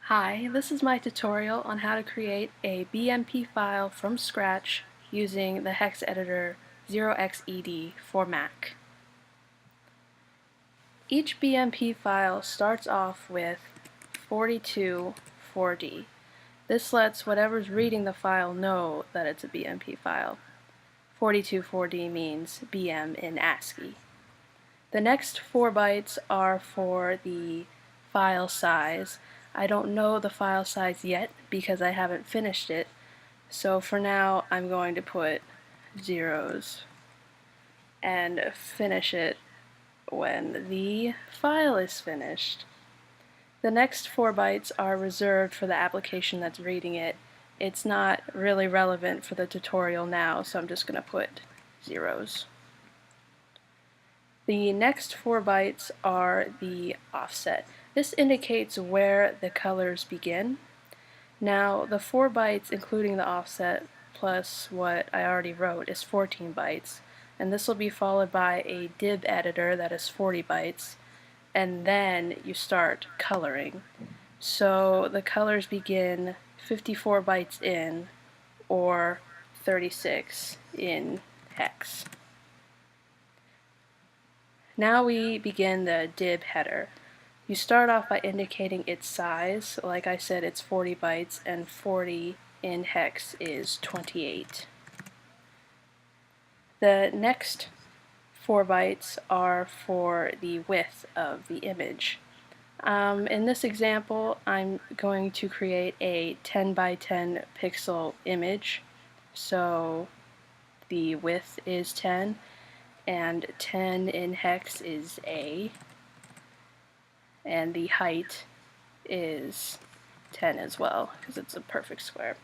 Hi, this is my tutorial on how to create a BMP file from scratch using the hex editor 0xED for Mac. Each BMP file starts off with 42.4D. This lets whatever's reading the file know that it's a BMP file. 42.4D means BM in ASCII. The next 4 bytes are for the file size. I don't know the file size yet because I haven't finished it, so for now I'm going to put zeros and finish it when the file is finished. The next 4 bytes are reserved for the application that's reading it. It's not really relevant for the tutorial now, so I'm just going to put zeros. The next 4 bytes are the offset. This indicates where the colors begin. Now the 4 bytes including the offset plus what I already wrote is 14 bytes, and this will be followed by a dib editor that is 40 bytes, and then you start coloring. So the colors begin 54 bytes in or 36 in hex. Now we begin the dib header. You start off by indicating its size. Like I said, it's 40 bytes, and 40 in hex is 28. The next 4 bytes are for the width of the image. In this example, I'm going to create a 10 by 10 pixel image. So the width is 10. And 10 in hex is A, and the height is 10 as well, because it's a perfect square.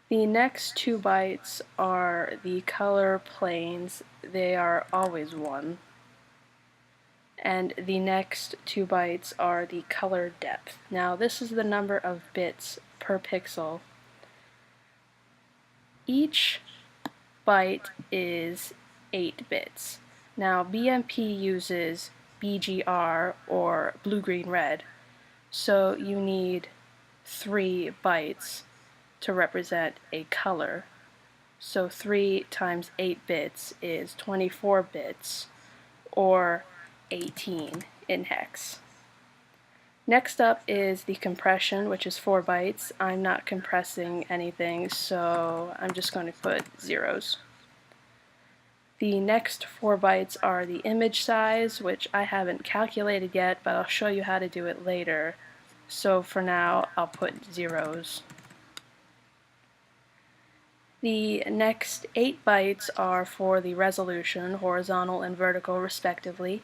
The next 2 bytes are the color planes. They are always 1. And the next 2 bytes are the color depth. Now this is the number of bits per pixel. Each byte is 8 bits. Now BMP uses BGR or blue, green, red, so you need 3 bytes to represent a color. So 3 times 8 bits is 24 bits, or 18 in hex. Next up is the compression, which is 4 bytes. I'm not compressing anything, so I'm just going to put zeros. The next 4 bytes are the image size, which I haven't calculated yet, but I'll show you how to do it later. So for now, I'll put zeros. The next 8 bytes are for the resolution, horizontal and vertical respectively.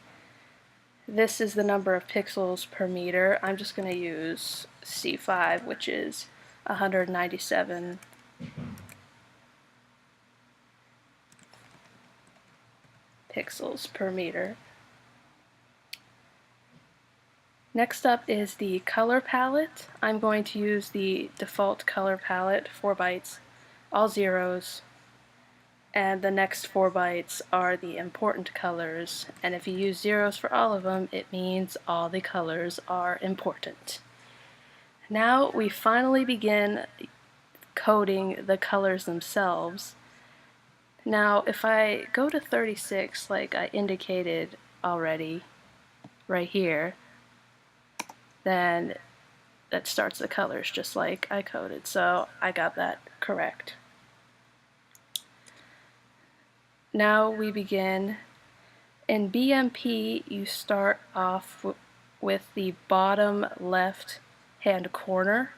This is the number of pixels per meter. I'm just going to use C5, which is 197 pixels per meter. Next up is the color palette. I'm going to use the default color palette, 4 bytes, all zeros, and the next 4 bytes are the important colors, and if you use zeros for all of them, it means all the colors are important. Now we finally begin coding the colors themselves. Now if I go to 36 like I indicated already right here, then that starts the colors just like I coded, so I got that correct. Now we begin. In BMP, you start off with the bottom left hand corner,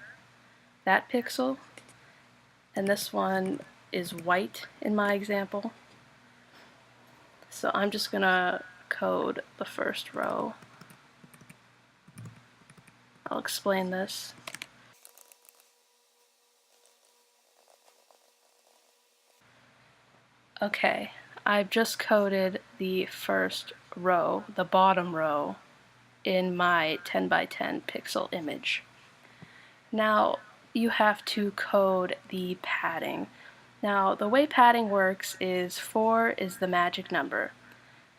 that pixel, and this one is white in my example. So I'm just gonna code the first row. I'll explain this. Okay, I've just coded the first row, the bottom row, in my 10 by 10 pixel image. Now you have to code the padding. Now the way padding works is 4 is the magic number.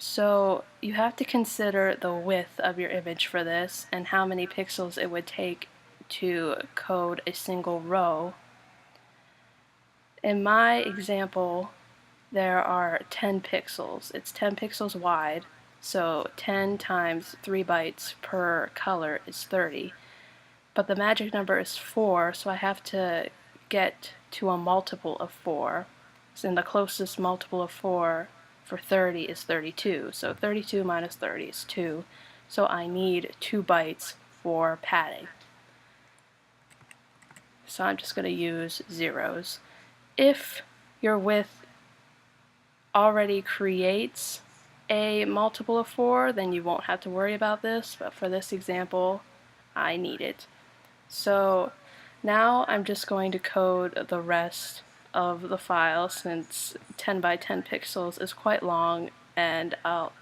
So you have to consider the width of your image for this and how many pixels it would take to code a single row. In my example, there are 10 pixels. It's 10 pixels wide, so 10 times 3 bytes per color is 30. But the magic number is 4, so I have to get to a multiple of 4. And the closest multiple of 4 for 30 is 32. So 32 minus 30 is 2. So I need 2 bytes for padding. So I'm just going to use zeros. If your width already creates a multiple of 4, then you won't have to worry about this, but for this example, I need it. So now I'm just going to code the rest of the file, since 10 by 10 pixels is quite long, and I'll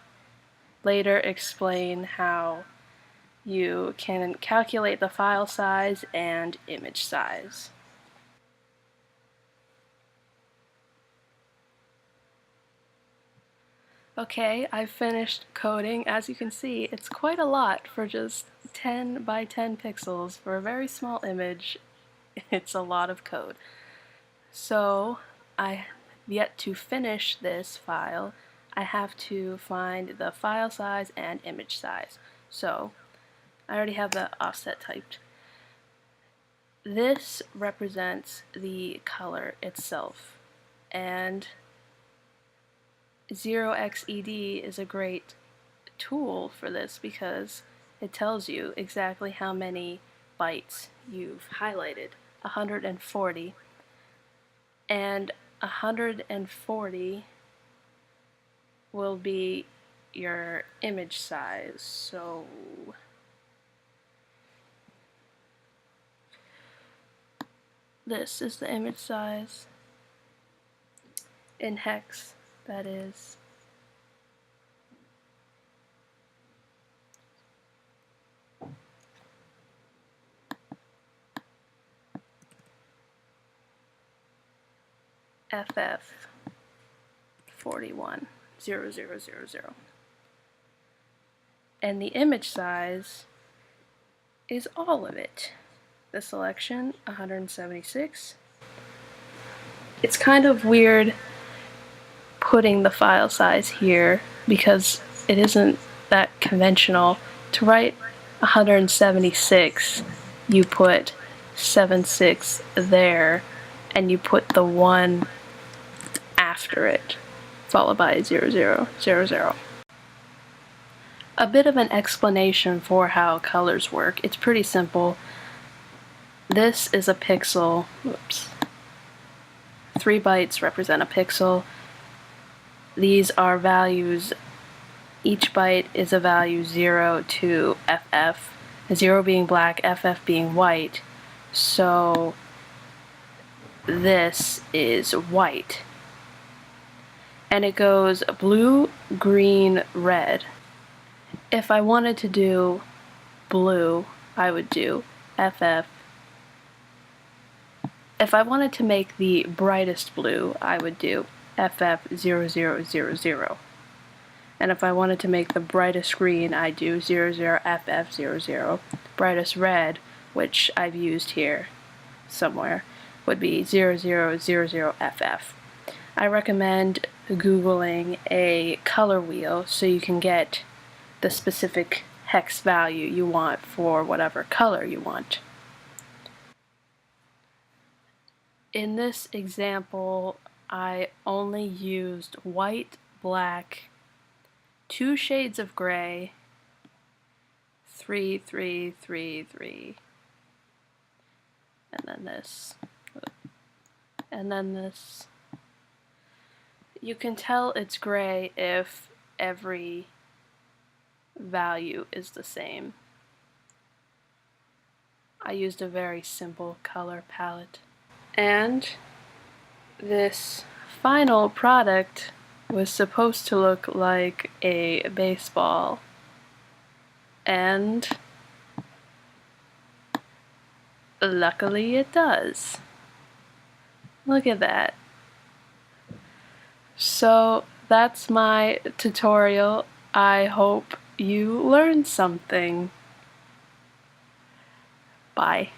later explain how you can calculate the file size and image size. Okay, I've finished coding. As you can see, it's quite a lot for just 10 by 10 pixels. For a very small image, it's a lot of code. So I have yet to finish this file. I have to find the file size and image size. So I already have the offset typed. This represents the color itself, and 0xED is a great tool for this because it tells you exactly how many bytes you've highlighted, 140, and 140 will be your image size. So this is the image size in hex, that is. FF 410000. And the image size is all of it. The selection, 176. It's kind of weird putting the file size here because it isn't that conventional. To write 176, you put 76 there, and you put the 1 after it, followed by 0000. A bit of an explanation for how colors work. It's pretty simple. This is a pixel. Whoops. 3 bytes represent a pixel. These are values. Each byte is a value 0 to FF, 0 being black, FF being white. So this is white. And it goes blue, green, red. If I wanted to do blue, I would do FF. If I wanted to make the brightest blue, I would do FF0000. And if I wanted to make the brightest green, I do 00FF00. Brightest red, which I've used here somewhere, would be 0000FF. I recommend Googling a color wheel so you can get the specific hex value you want for whatever color you want. In this example, I only used white, black, 2 shades of gray, 3, 3, 3, 3, and then this, and then this. You can tell it's gray if every value is the same. I used a very simple color palette. And this final product was supposed to look like a baseball, and luckily it does. Look at that. So that's my tutorial. I hope you learned something. Bye.